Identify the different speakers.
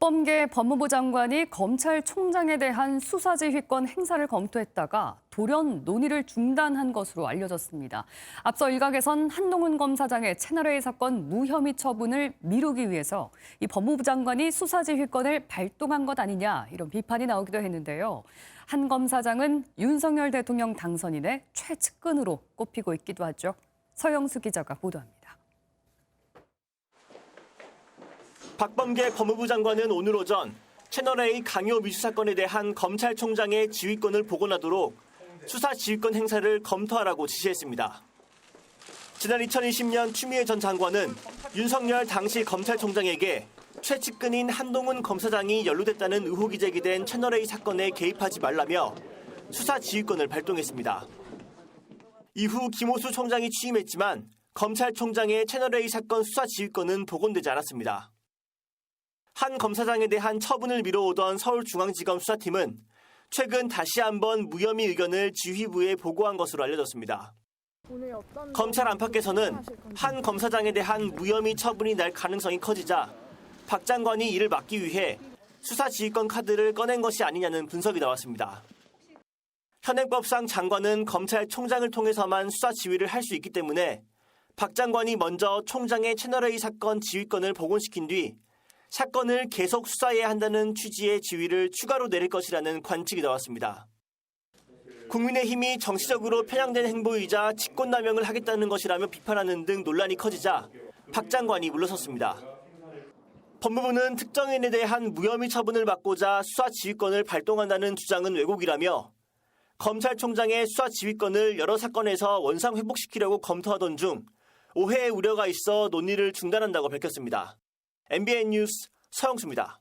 Speaker 1: 박범계 법무부 장관이 검찰총장에 대한 수사지휘권 행사를 검토했다가 돌연 논의를 중단한 것으로 알려졌습니다. 앞서 일각에선 한동훈 검사장의 채널A 사건 무혐의 처분을 미루기 위해서 이 법무부 장관이 수사지휘권을 발동한 것 아니냐 이런 비판이 나오기도 했는데요. 한 검사장은 윤석열 대통령 당선인의 최측근으로 꼽히고 있기도 하죠. 서영수 기자가 보도합니다.
Speaker 2: 박범계 법무부 장관은 오늘 오전 채널A 강요 미수 사건에 대한 검찰총장의 지휘권을 복원하도록 수사 지휘권 행사를 검토하라고 지시했습니다. 지난 2020년 추미애 전 장관은 윤석열 당시 검찰총장에게 최측근인 한동훈 검사장이 연루됐다는 의혹이 제기된 채널A 사건에 개입하지 말라며 수사 지휘권을 발동했습니다. 이후 김호수 총장이 취임했지만 검찰총장의 채널A 사건 수사 지휘권은 복원되지 않았습니다. 한 검사장에 대한 처분을 미뤄오던 서울중앙지검 수사팀은 최근 다시 한번 무혐의 의견을 지휘부에 보고한 것으로 알려졌습니다. 검찰 안팎에서는 한 검사장에 대한 무혐의 처분이 날 가능성이 커지자 박 장관이 이를 막기 위해 수사지휘권 카드를 꺼낸 것이 아니냐는 분석이 나왔습니다. 현행법상 장관은 검찰총장을 통해서만 수사 지휘를 할 수 있기 때문에 박 장관이 먼저 총장의 채널A 사건 지휘권을 복원시킨 뒤 사건을 계속 수사해야 한다는 취지의 지휘를 추가로 내릴 것이라는 관측이 나왔습니다. 국민의힘이 정치적으로 편향된 행보이자 직권남용을 하겠다는 것이라며 비판하는 등 논란이 커지자 박 장관이 물러섰습니다. 법무부는 특정인에 대한 무혐의 처분을 막고자 수사 지휘권을 발동한다는 주장은 왜곡이라며 검찰총장의 수사 지휘권을 여러 사건에서 원상 회복시키려고 검토하던 중 오해의 우려가 있어 논의를 중단한다고 밝혔습니다. MBN 뉴스 서영수입니다.